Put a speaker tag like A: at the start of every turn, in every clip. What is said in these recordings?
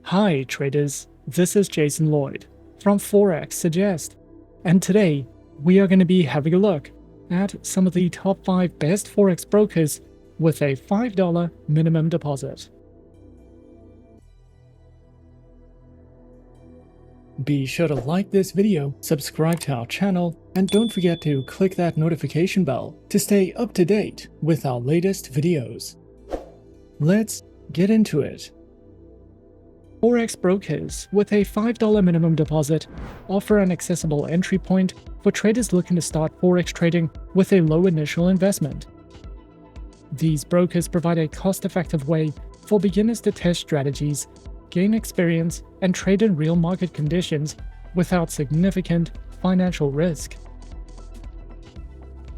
A: Hi traders, this is Jason Lloyd from Forexsuggest, and today we are going to be having a look at some of the top 5 best Forex brokers with a $5 minimum deposit. Be sure to like this video, subscribe to our channel, and don't forget to click that notification bell to stay up to date with our latest videos. Let's get into it. Forex brokers with a $5 minimum deposit offer an accessible entry point for traders looking to start Forex trading with a low initial investment. These brokers provide a cost-effective way for beginners to test strategies, gain experience, and trade in real market conditions without significant financial risk.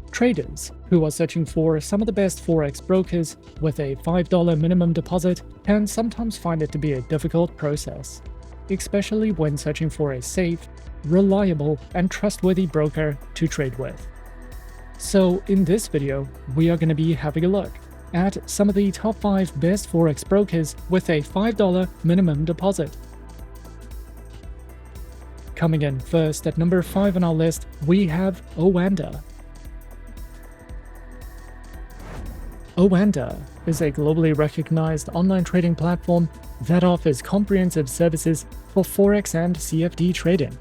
A: Traders who are searching for some of the best Forex brokers with a $5 minimum deposit can sometimes find it to be a difficult process, especially when searching for a safe, reliable, and trustworthy broker to trade with. So in this video, we are going to be having a look at some of the top 5 best Forex brokers with a $5 minimum deposit. Coming in first at number 5 on our list, we have Oanda. Oanda is a globally recognized online trading platform that offers comprehensive services for Forex and CFD trading.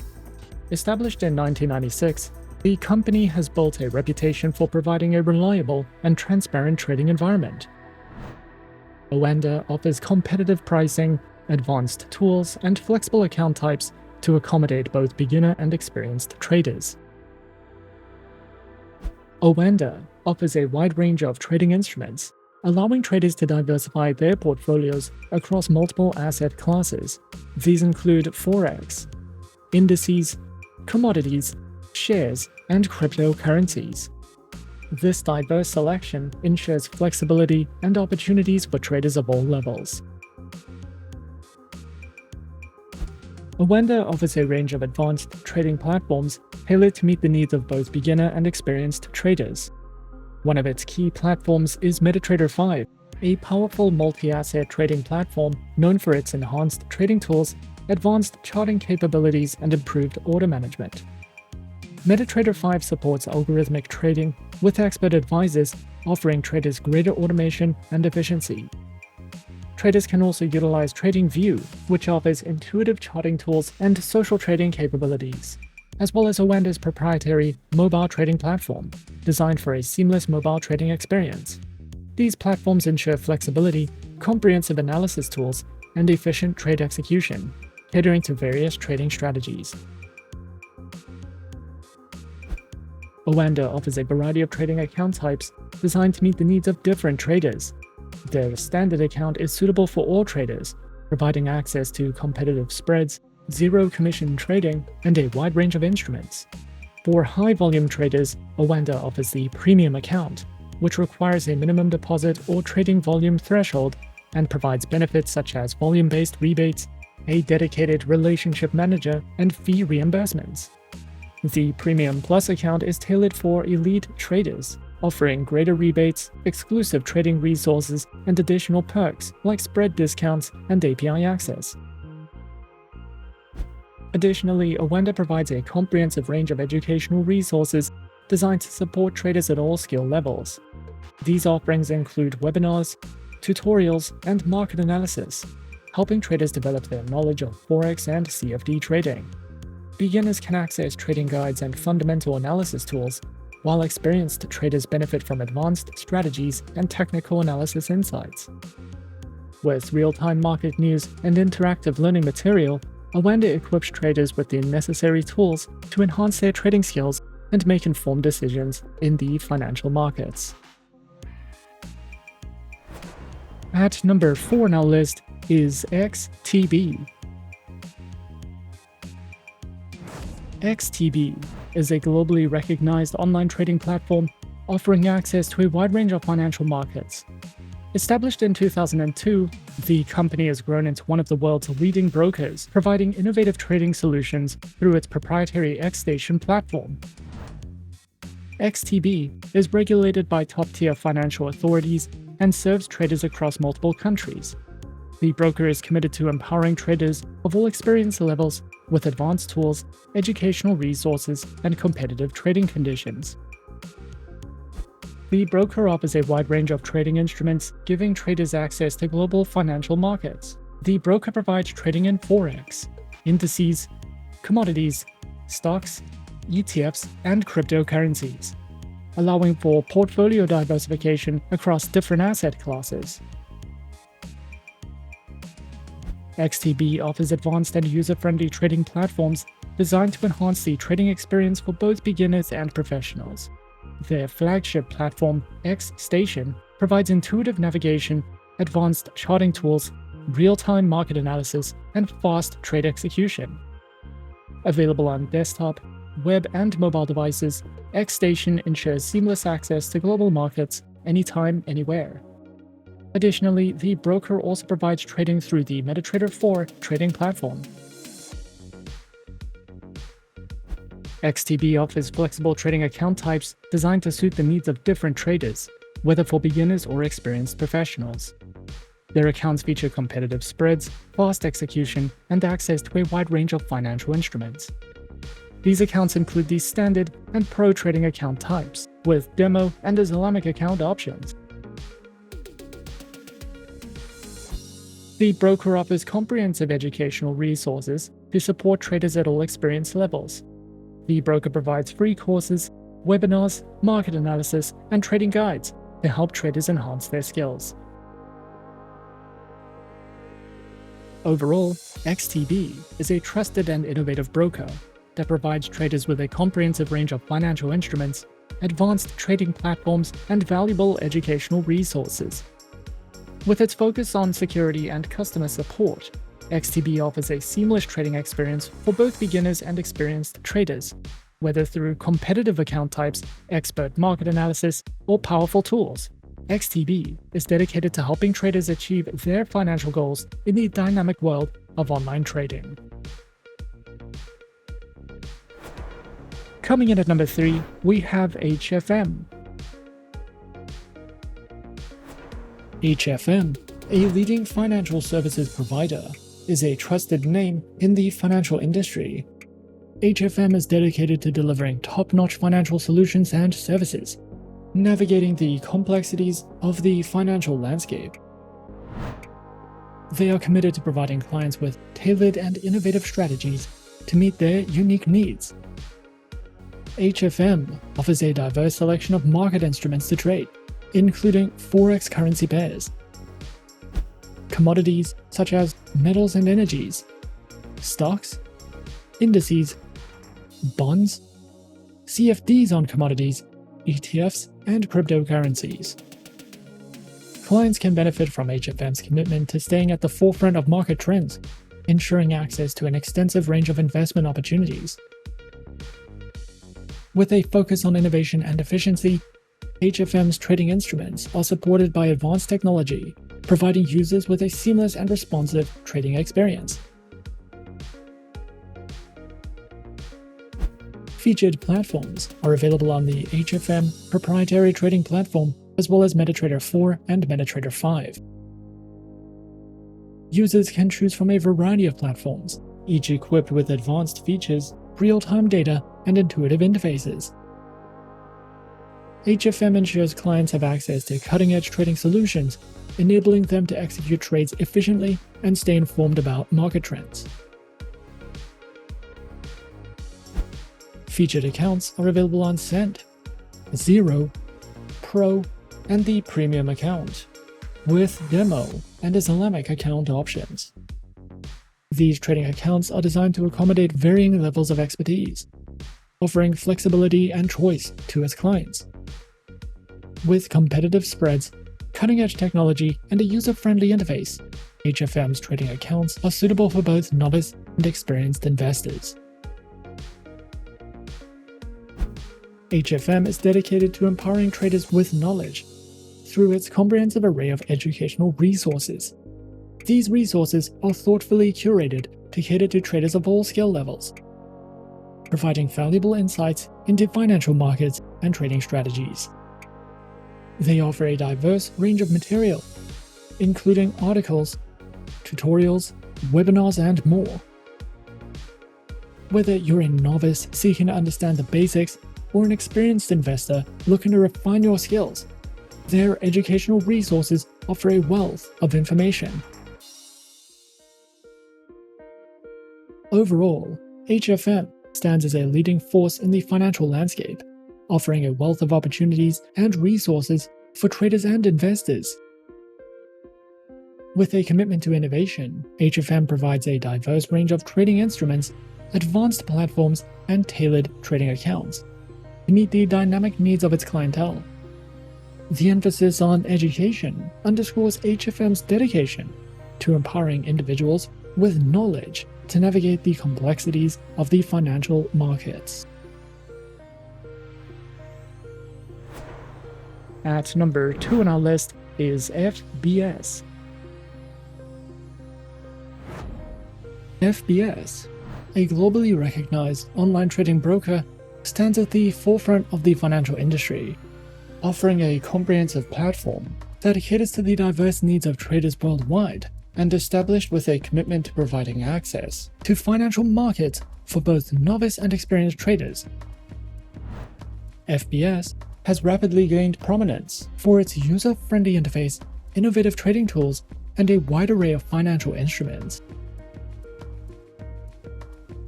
A: Established in 1996, the company has built a reputation for providing a reliable and transparent trading environment. Oanda offers competitive pricing, advanced tools, and flexible account types to accommodate both beginner and experienced traders. Oanda offers a wide range of trading instruments, allowing traders to diversify their portfolios across multiple asset classes. These include Forex, indices, commodities, shares, and cryptocurrencies. This diverse selection ensures flexibility and opportunities for traders of all levels. Oanda offers a range of advanced trading platforms tailored to meet the needs of both beginner and experienced traders. One of its key platforms is MetaTrader 5, a powerful multi-asset trading platform known for its enhanced trading tools, advanced charting capabilities, and improved order management. MetaTrader 5 supports algorithmic trading with expert advisors, offering traders greater automation and efficiency. Traders can also utilize TradingView, which offers intuitive charting tools and social trading capabilities, as well as Oanda's proprietary mobile trading platform, designed for a seamless mobile trading experience. These platforms ensure flexibility, comprehensive analysis tools, and efficient trade execution, catering to various trading strategies. Oanda offers a variety of trading account types designed to meet the needs of different traders. Their standard account is suitable for all traders, providing access to competitive spreads, zero commission trading, and a wide range of instruments. For high-volume traders, Oanda offers the premium account, which requires a minimum deposit or trading volume threshold and provides benefits such as volume-based rebates, a dedicated relationship manager, and fee reimbursements. The Premium Plus account is tailored for elite traders, offering greater rebates, exclusive trading resources, and additional perks like spread discounts and API access. Additionally, Oanda provides a comprehensive range of educational resources designed to support traders at all skill levels. These offerings include webinars, tutorials, and market analysis, helping traders develop their knowledge of Forex and CFD trading. Beginners can access trading guides and fundamental analysis tools, while experienced traders benefit from advanced strategies and technical analysis insights. With real-time market news and interactive learning material, Oanda equips traders with the necessary tools to enhance their trading skills and make informed decisions in the financial markets. At number 4 on our list is XTB. XTB is a globally recognized online trading platform offering access to a wide range of financial markets. Established in 2002, the company has grown into one of the world's leading brokers, providing innovative trading solutions through its proprietary XStation platform. XTB is regulated by top-tier financial authorities and serves traders across multiple countries. The broker is committed to empowering traders of all experience levels with advanced tools, educational resources, and competitive trading conditions. The broker offers a wide range of trading instruments, giving traders access to global financial markets. The broker provides trading in Forex, indices, commodities, stocks, ETFs, and cryptocurrencies, allowing for portfolio diversification across different asset classes. XTB offers advanced and user-friendly trading platforms designed to enhance the trading experience for both beginners and professionals. Their flagship platform, XStation, provides intuitive navigation, advanced charting tools, real-time market analysis, and fast trade execution. Available on desktop, web, and mobile devices, XStation ensures seamless access to global markets anytime, anywhere. Additionally, the broker also provides trading through the MetaTrader 4 trading platform. XTB offers flexible trading account types designed to suit the needs of different traders, whether for beginners or experienced professionals. Their accounts feature competitive spreads, fast execution, and access to a wide range of financial instruments. These accounts include the standard and pro trading account types, with demo and Islamic account options. The broker offers comprehensive educational resources to support traders at all experience levels. The broker provides free courses, webinars, market analysis, and trading guides to help traders enhance their skills. Overall, XTB is a trusted and innovative broker that provides traders with a comprehensive range of financial instruments, advanced trading platforms, and valuable educational resources. With its focus on security and customer support, XTB offers a seamless trading experience for both beginners and experienced traders, whether through competitive account types, expert market analysis, or powerful tools. XTB is dedicated to helping traders achieve their financial goals in the dynamic world of online trading. Coming in at number 3, we have HFM. HFM, a leading financial services provider, is a trusted name in the financial industry. HFM is dedicated to delivering top-notch financial solutions and services, navigating the complexities of the financial landscape. They are committed to providing clients with tailored and innovative strategies to meet their unique needs. HFM offers a diverse selection of market instruments to trade, including Forex currency pairs, commodities such as metals and energies, stocks, indices, bonds, CFDs on commodities, ETFs, and cryptocurrencies. Clients can benefit from HFM's commitment to staying at the forefront of market trends, ensuring access to an extensive range of investment opportunities. With a focus on innovation and efficiency, HFM's trading instruments are supported by advanced technology, providing users with a seamless and responsive trading experience. Featured platforms are available on the HFM proprietary trading platform, as well as MetaTrader 4 and MetaTrader 5. Users can choose from a variety of platforms, each equipped with advanced features, real-time data, and intuitive interfaces. HFM ensures clients have access to cutting-edge trading solutions, enabling them to execute trades efficiently and stay informed about market trends. Featured accounts are available on Cent, Zero, Pro, and the Premium account, with Demo and Islamic account options. These trading accounts are designed to accommodate varying levels of expertise, offering flexibility and choice to its clients. With competitive spreads, cutting-edge technology, and a user-friendly interface, HFM's trading accounts are suitable for both novice and experienced investors. HFM is dedicated to empowering traders with knowledge through its comprehensive array of educational resources. These resources are thoughtfully curated to cater to traders of all skill levels, providing valuable insights into financial markets and trading strategies. They offer a diverse range of material, including articles, tutorials, webinars, and more. Whether you're a novice seeking to understand the basics or an experienced investor looking to refine your skills, their educational resources offer a wealth of information. Overall, HFM stands as a leading force in the financial landscape, offering a wealth of opportunities and resources for traders and investors. With a commitment to innovation, HFM provides a diverse range of trading instruments, advanced platforms, and tailored trading accounts to meet the dynamic needs of its clientele. The emphasis on education underscores HFM's dedication to empowering individuals with knowledge to navigate the complexities of the financial markets. At number 2 on our list is FBS. FBS, a globally recognized online trading broker, stands at the forefront of the financial industry, offering a comprehensive platform that caters to the diverse needs of traders worldwide and established with a commitment to providing access to financial markets for both novice and experienced traders. FBS has rapidly gained prominence for its user-friendly interface, innovative trading tools, and a wide array of financial instruments.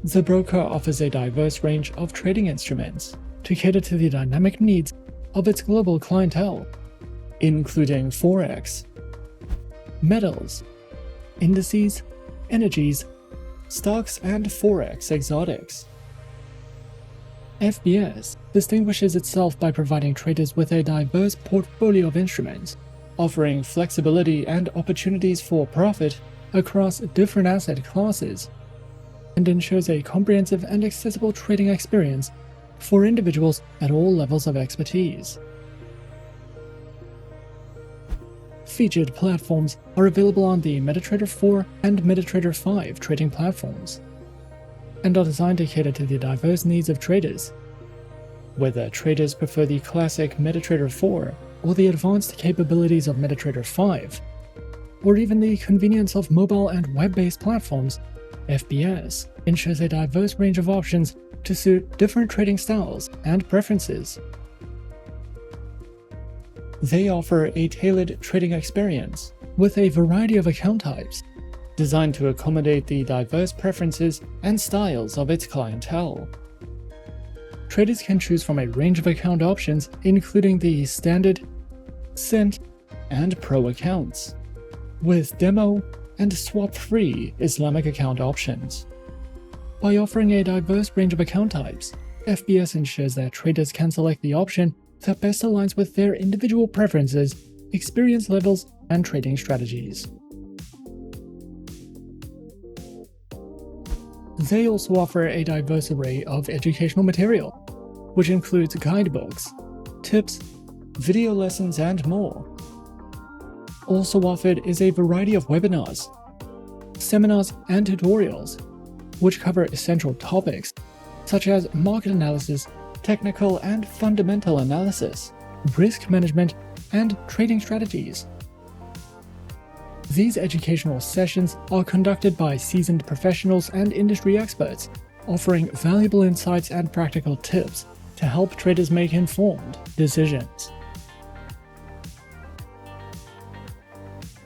A: The broker offers a diverse range of trading instruments to cater to the dynamic needs of its global clientele, including Forex, metals, indices, energies, stocks, and Forex exotics. FBS distinguishes itself by providing traders with a diverse portfolio of instruments, offering flexibility and opportunities for profit across different asset classes, and ensures a comprehensive and accessible trading experience for individuals at all levels of expertise. Featured platforms are available on the MetaTrader 4 and MetaTrader 5 trading platforms, and are designed to cater to the diverse needs of traders. Whether traders prefer the classic MetaTrader 4 or the advanced capabilities of MetaTrader 5, or even the convenience of mobile and web-based platforms, FBS ensures a diverse range of options to suit different trading styles and preferences. They offer a tailored trading experience with a variety of account types, designed to accommodate the diverse preferences and styles of its clientele. Traders can choose from a range of account options, including the Standard, Cent, and Pro accounts, with demo and swap-free Islamic account options. By offering a diverse range of account types, FBS ensures that traders can select the option that best aligns with their individual preferences, experience levels, and trading strategies. They also offer a diverse array of educational material, which includes guidebooks, tips, video lessons, and more. Also offered is a variety of webinars, seminars, and tutorials, which cover essential topics such as market analysis, technical and fundamental analysis, risk management, and trading strategies. These educational sessions are conducted by seasoned professionals and industry experts, offering valuable insights and practical tips to help traders make informed decisions.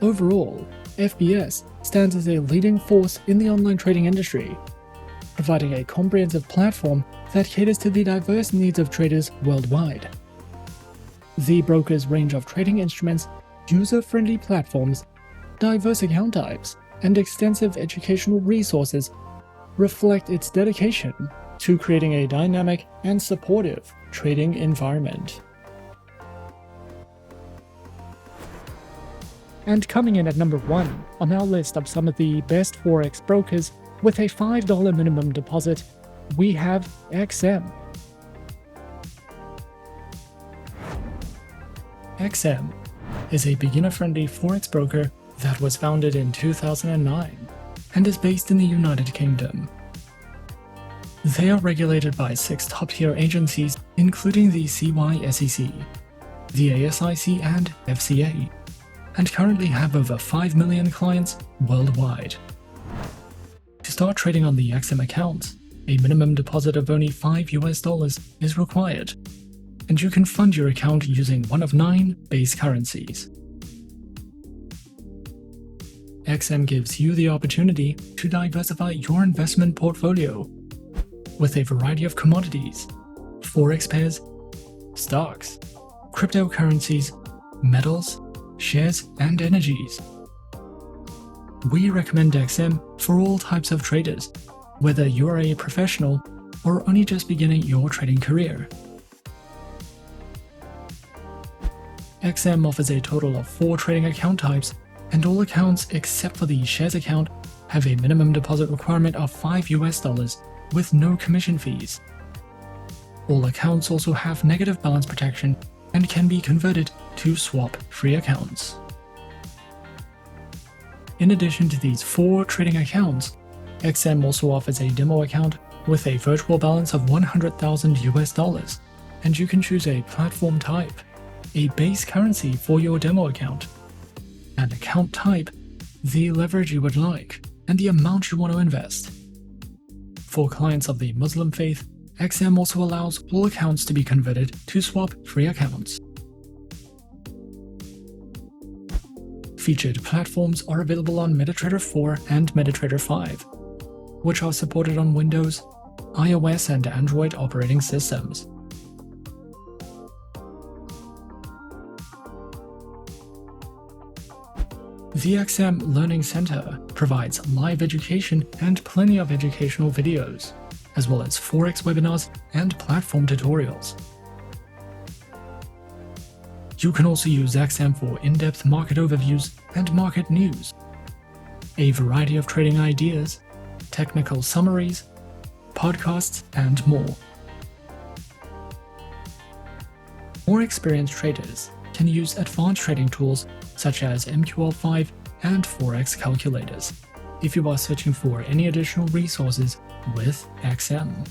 A: Overall, FBS stands as a leading force in the online trading industry, providing a comprehensive platform that caters to the diverse needs of traders worldwide. The broker's range of trading instruments, user-friendly platforms, diverse account types, and extensive educational resources reflect its dedication to creating a dynamic and supportive trading environment. And coming in at number 1 on our list of some of the best Forex brokers with a $5 minimum deposit, we have XM. XM is a beginner-friendly Forex broker that was founded in 2009 and is based in the United Kingdom. They are regulated by 6 top-tier agencies, including the CYSEC, the ASIC, and FCA, and currently have over 5 million clients worldwide. To start trading on the XM account, a minimum deposit of only $5 is required, and you can fund your account using one of 9 base currencies. XM gives you the opportunity to diversify your investment portfolio with a variety of commodities, Forex pairs, stocks, cryptocurrencies, metals, shares, and energies. We recommend XM for all types of traders, whether you are a professional or only just beginning your trading career. XM offers a total of 4 trading account types, and all accounts except for the shares account have a minimum deposit requirement of $5 with no commission fees. All accounts also have negative balance protection and can be converted to swap-free accounts. In addition to these 4 trading accounts, XM also offers a demo account with a virtual balance of $100,000, and you can choose a platform type, a base currency for your demo account, an account type, the leverage you would like, and the amount you want to invest. For clients of the Muslim faith, XM also allows all accounts to be converted to swap-free accounts. Featured platforms are available on MetaTrader 4 and MetaTrader 5, which are supported on Windows, iOS, and Android operating systems. The XM Learning Center provides live education and plenty of educational videos, as well as Forex webinars and platform tutorials. You can also use XM for in-depth market overviews and market news, a variety of trading ideas, technical summaries, podcasts, and more. More experienced traders can use advanced trading tools such as MQL5 and Forex calculators if you are searching for any additional resources with XM.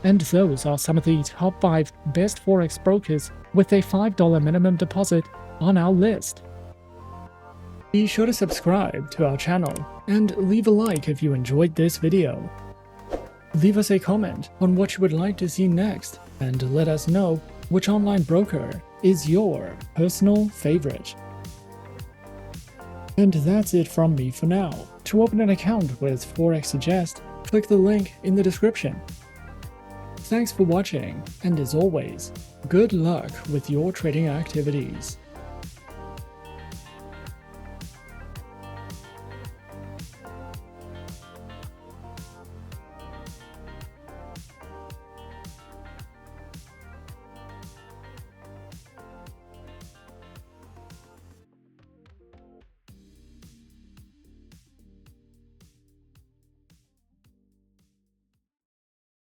A: And those are some of the top 5 best Forex brokers with a $5 minimum deposit on our list. Be sure to subscribe to our channel and leave a like if you enjoyed this video. Leave us a comment on what you would like to see next, and let us know which online broker is your personal favorite. And that's it from me for now. To open an account with Forexsuggest, click the link in the description. Thanks for watching, and as always, good luck with your trading activities.